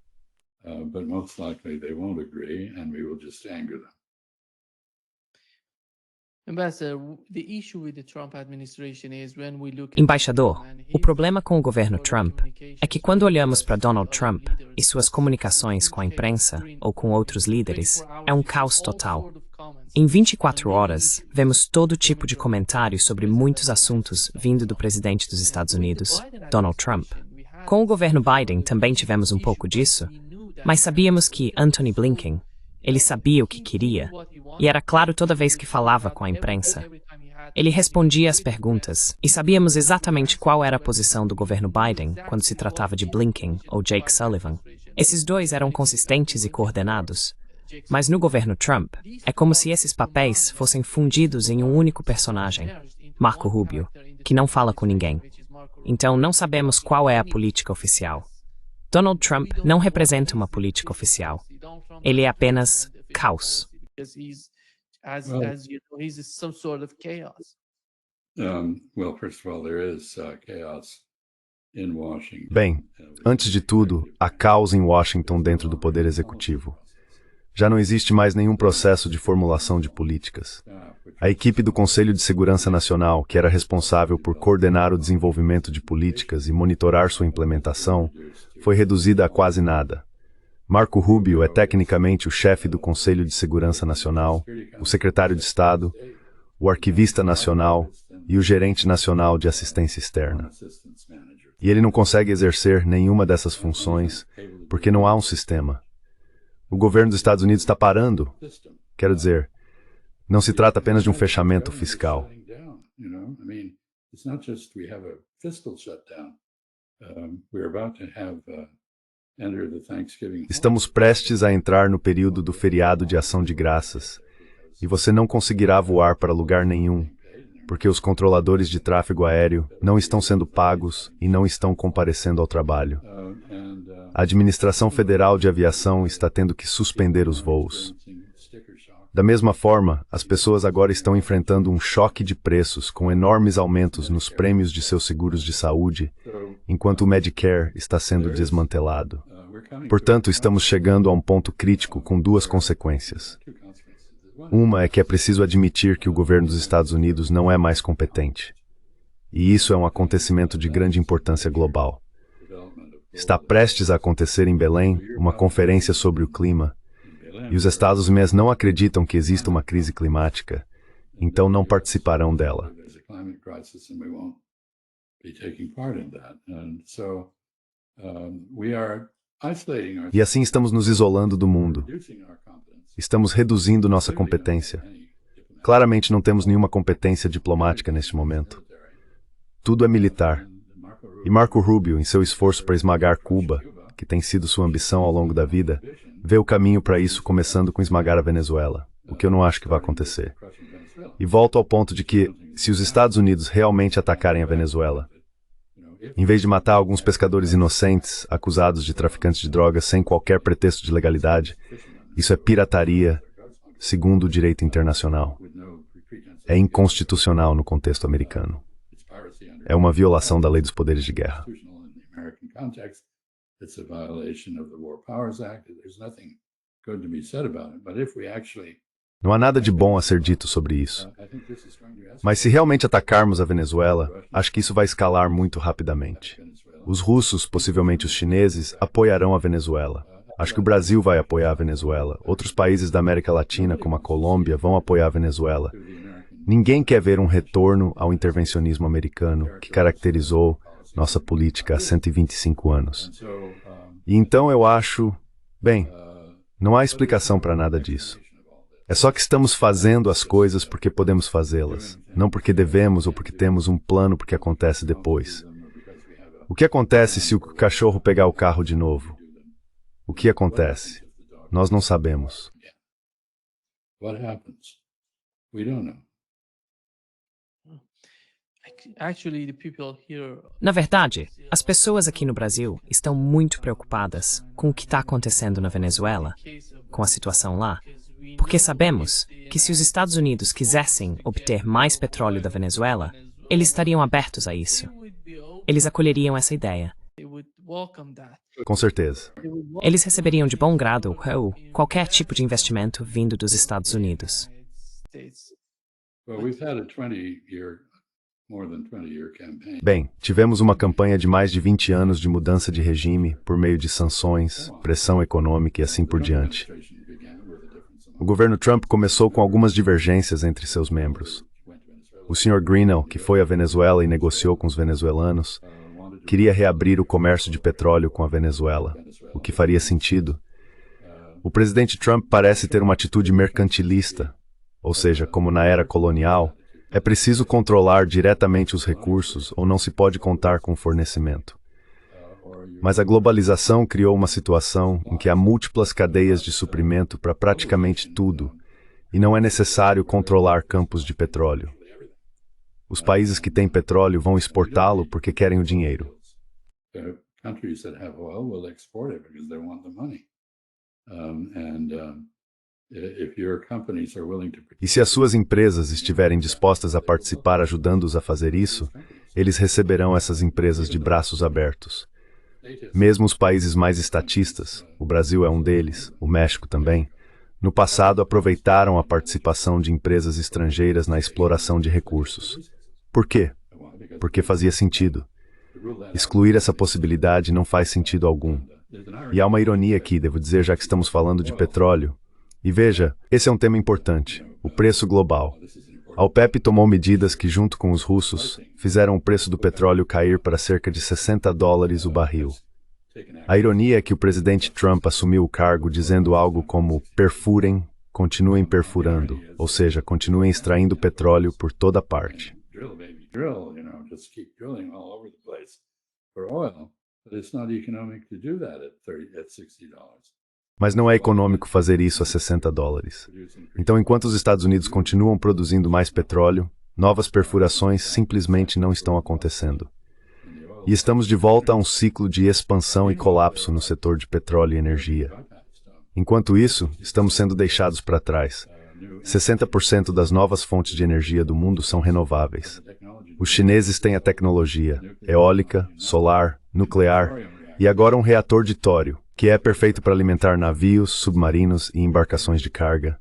Embaixador, o problema com o governo Trump é que quando olhamos para Donald Trump e suas comunicações com a imprensa ou com outros líderes, é um caos total. Em 24 horas, vemos todo tipo de comentários sobre muitos assuntos vindo do presidente dos Estados Unidos, Donald Trump. Com o governo Biden também tivemos um pouco disso, mas sabíamos que Antony Blinken, ele sabia o que queria, e era claro toda vez que falava com a imprensa. Ele respondia às perguntas, e sabíamos exatamente qual era a posição do governo Biden quando se tratava de Blinken ou Jake Sullivan. Esses dois eram consistentes e coordenados. Mas no governo Trump, é como se esses papéis fossem fundidos em um único personagem, Marco Rubio, que não fala com ninguém. Então não sabemos qual é a política oficial. Donald Trump não representa uma política oficial. Ele é apenas caos. Bem, antes de tudo, há caos em Washington dentro do Poder Executivo. Já não existe mais nenhum processo de formulação de políticas. A equipe do Conselho de Segurança Nacional, que era responsável por coordenar o desenvolvimento de políticas e monitorar sua implementação, foi reduzida a quase nada. Marco Rubio é tecnicamente o chefe do Conselho de Segurança Nacional, o secretário de Estado, o arquivista nacional e o gerente nacional de assistência externa. E ele não consegue exercer nenhuma dessas funções porque não há um sistema. O governo dos Estados Unidos está parando. Quero dizer, não se trata apenas de um fechamento fiscal. Estamos prestes a entrar no período do feriado de Ação de Graças, e você não conseguirá voar para lugar nenhum, porque os controladores de tráfego aéreo não estão sendo pagos e não estão comparecendo ao trabalho. A Administração Federal de Aviação está tendo que suspender os voos. Da mesma forma, as pessoas agora estão enfrentando um choque de preços com enormes aumentos nos prêmios de seus seguros de saúde, enquanto o Medicare está sendo desmantelado. Portanto, estamos chegando a um ponto crítico com duas consequências. Uma é que é preciso admitir que o governo dos Estados Unidos não é mais competente. E isso é um acontecimento de grande importância global. Está prestes a acontecer em Belém uma conferência sobre o clima, e os Estados Unidos não acreditam que exista uma crise climática, então não participarão dela. E assim estamos nos isolando do mundo. Estamos reduzindo nossa competência. Claramente não temos nenhuma competência diplomática neste momento. Tudo é militar. E Marco Rubio, em seu esforço para esmagar Cuba, que tem sido sua ambição ao longo da vida, vê o caminho para isso começando com esmagar a Venezuela, o que eu não acho que vai acontecer. E volto ao ponto de que, se os Estados Unidos realmente atacarem a Venezuela, em vez de matar alguns pescadores inocentes, acusados de traficantes de drogas sem qualquer pretexto de legalidade, isso é pirataria, segundo o direito internacional. É inconstitucional no contexto americano. É uma violação da lei dos poderes de guerra. Não há nada de bom a ser dito sobre isso. Mas se realmente atacarmos a Venezuela, acho que isso vai escalar muito rapidamente. Os russos, possivelmente os chineses, apoiarão a Venezuela. Acho que o Brasil vai apoiar a Venezuela. Outros países da América Latina, como a Colômbia, vão apoiar a Venezuela. Ninguém quer ver um retorno ao intervencionismo americano que caracterizou nossa política há 125 anos. E então eu acho, bem, não há explicação para nada disso. É só que estamos fazendo as coisas porque podemos fazê-las, não porque devemos ou porque temos um plano porque acontece depois. O que acontece se o cachorro pegar o carro de novo? O que acontece? Nós não sabemos. Na verdade, as pessoas aqui no Brasil estão muito preocupadas com o que está acontecendo na Venezuela, com a situação lá, porque sabemos que se os Estados Unidos quisessem obter mais petróleo da Venezuela, eles estariam abertos a isso. Eles acolheriam essa ideia. Com certeza. Eles receberiam de bom grado qualquer tipo de investimento vindo dos Estados Unidos. Bem, tivemos uma campanha de mais de 20 anos de mudança de regime por meio de sanções, pressão econômica e assim por diante. O governo Trump começou com algumas divergências entre seus membros. O Sr. Greenell, que foi à Venezuela e negociou com os venezuelanos, queria reabrir o comércio de petróleo com a Venezuela, o que faria sentido. O presidente Trump parece ter uma atitude mercantilista, ou seja, como na era colonial, é preciso controlar diretamente os recursos ou não se pode contar com o fornecimento. Mas a globalização criou uma situação em que há múltiplas cadeias de suprimento para praticamente tudo, e não é necessário controlar campos de petróleo. Os países que têm petróleo vão exportá-lo porque querem o dinheiro. E se as suas empresas estiverem dispostas a participar ajudando-os a fazer isso, eles receberão essas empresas de braços abertos. Mesmo os países mais estatistas, o Brasil é um deles, o México também, no passado aproveitaram a participação de empresas estrangeiras na exploração de recursos. Por quê? Porque fazia sentido. Excluir essa possibilidade não faz sentido algum. E há uma ironia aqui, devo dizer, já que estamos falando de petróleo. E veja, esse é um tema importante, o preço global. A OPEP tomou medidas que, junto com os russos, fizeram o preço do petróleo cair para cerca de $60 o barril. A ironia é que o presidente Trump assumiu o cargo dizendo algo como perfurem, continuem perfurando, ou seja, continuem extraindo petróleo por toda parte. Mas não é econômico fazer isso a $60. Então, enquanto os Estados Unidos continuam produzindo mais petróleo, novas perfurações simplesmente não estão acontecendo. E estamos de volta a um ciclo de expansão e colapso no setor de petróleo e energia. Enquanto isso, estamos sendo deixados para trás. 60% das novas fontes de energia do mundo são renováveis. Os chineses têm a tecnologia, eólica, solar, nuclear e agora um reator de tório, que é perfeito para alimentar navios, submarinos e embarcações de carga.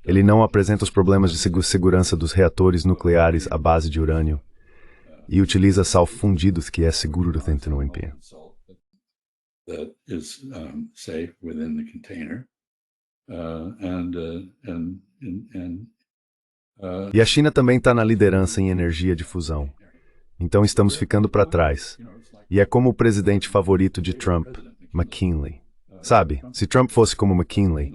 Ele não apresenta os problemas de segurança dos reatores nucleares à base de urânio e utiliza sal fundido, que é seguro dentro do empenho. E a China também está na liderança em energia de fusão. Então estamos ficando para trás. E é como o presidente favorito de Trump, McKinley. Sabe, se Trump fosse como McKinley,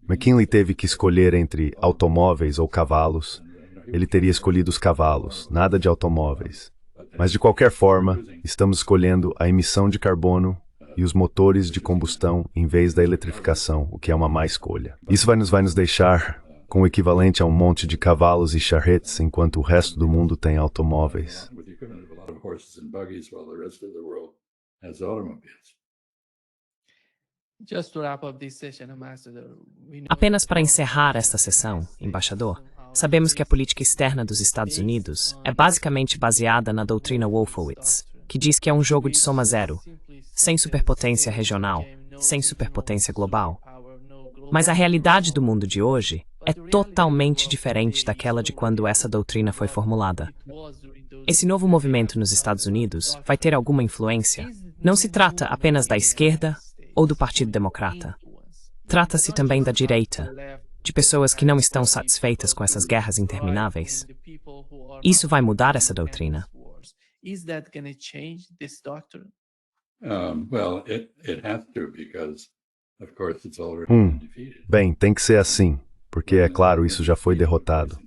McKinley teve que escolher entre automóveis ou cavalos. Ele teria escolhido os cavalos, nada de automóveis. Mas de qualquer forma, estamos escolhendo a emissão de carbono e os motores de combustão em vez da eletrificação, o que é uma má escolha. Isso vai nos deixar com o equivalente a um monte de cavalos e charretes, enquanto o resto do mundo tem automóveis. Apenas para encerrar esta sessão, embaixador, sabemos que a política externa dos Estados Unidos é basicamente baseada na doutrina Wolfowitz, que diz que é um jogo de soma zero, sem superpotência regional, sem superpotência global. Mas a realidade do mundo de hoje é totalmente diferente daquela de quando essa doutrina foi formulada. Esse novo movimento nos Estados Unidos vai ter alguma influência? Não se trata apenas da esquerda ou do Partido Democrata. Trata-se também da direita, de pessoas que não estão satisfeitas com essas guerras intermináveis. Isso vai mudar essa doutrina? Bem, tem que ser assim, porque, é claro, isso já foi derrotado.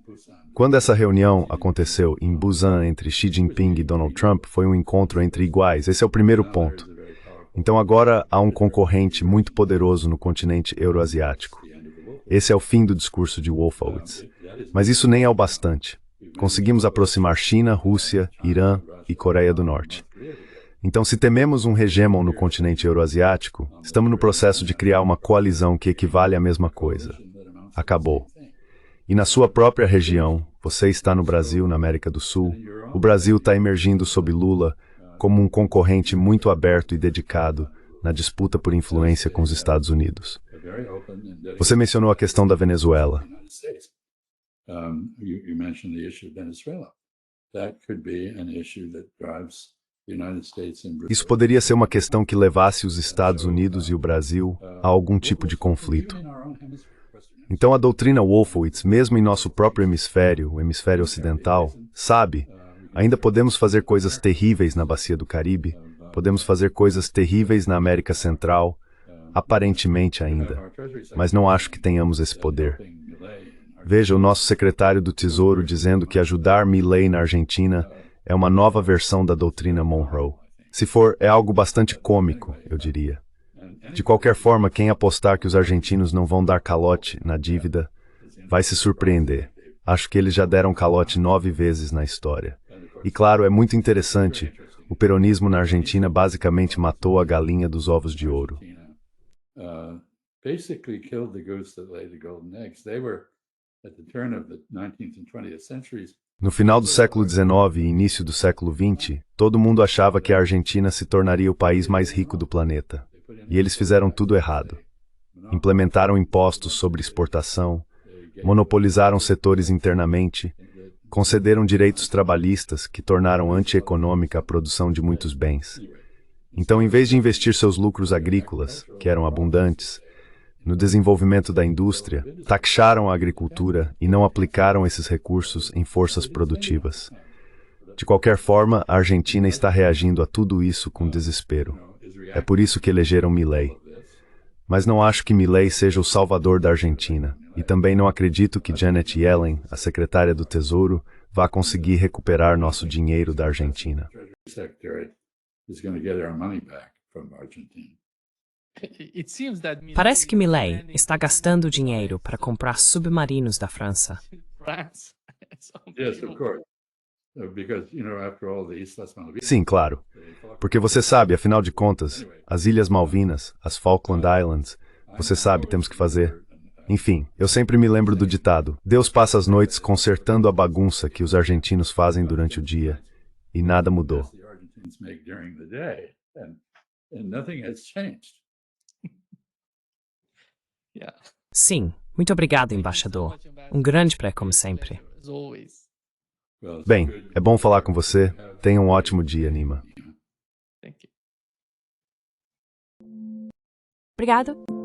Quando essa reunião aconteceu em Busan entre Xi Jinping e Donald Trump, foi um encontro entre iguais. Esse é o primeiro ponto. Então agora há um concorrente muito poderoso no continente euroasiático. Esse é o fim do discurso de Wolfowitz. Mas isso nem é o bastante. Conseguimos aproximar China, Rússia, Irã e Coreia do Norte. Então, se tememos um hegemon no continente euroasiático, estamos no processo de criar uma coalizão que equivale à mesma coisa. Acabou. E na sua própria região, você está no Brasil, na América do Sul, o Brasil está emergindo sob Lula como um concorrente muito aberto e dedicado na disputa por influência com os Estados Unidos. Você mencionou a questão da Venezuela. Isso poderia ser uma questão que levasse os Estados Unidos e o Brasil a algum tipo de conflito. Então a doutrina Wolfowitz, mesmo em nosso próprio hemisfério, o hemisfério ocidental, sabe, ainda podemos fazer coisas terríveis na Bacia do Caribe, podemos fazer coisas terríveis na América Central, aparentemente ainda, mas não acho que tenhamos esse poder. Veja o nosso secretário do Tesouro dizendo que ajudar Milei na Argentina é uma nova versão da doutrina Monroe. Se for, é algo bastante cômico, eu diria. De qualquer forma, quem apostar que os argentinos não vão dar calote na dívida, vai se surpreender. Acho que eles já deram calote 9 vezes na história. E claro, é muito interessante, o peronismo na Argentina basicamente matou a galinha dos ovos de ouro. No final do século XIX e início do século XX, todo mundo achava que a Argentina se tornaria o país mais rico do planeta. E eles fizeram tudo errado. Implementaram impostos sobre exportação, monopolizaram setores internamente, concederam direitos trabalhistas que tornaram antieconômica a produção de muitos bens. Então, em vez de investir seus lucros agrícolas, que eram abundantes, no desenvolvimento da indústria, taxaram a agricultura e não aplicaram esses recursos em forças produtivas. De qualquer forma, a Argentina está reagindo a tudo isso com desespero. É por isso que elegeram Milei. Mas não acho que Milei seja o salvador da Argentina. E também não acredito que Janet Yellen, a secretária do Tesouro, vá conseguir recuperar nosso dinheiro da Argentina. Parece que Milei está gastando dinheiro para comprar submarinos da França. Sim, claro. Porque você sabe, afinal de contas, as Ilhas Malvinas, as Falkland Islands, você sabe, temos que fazer. Enfim, eu sempre me lembro do ditado: Deus passa as noites consertando a bagunça que os argentinos fazem durante o dia, e nada mudou. Sim, muito obrigado, embaixador. Um grande pré, como sempre. Bem, é bom falar com você. Tenha um ótimo dia, Nima. Obrigado.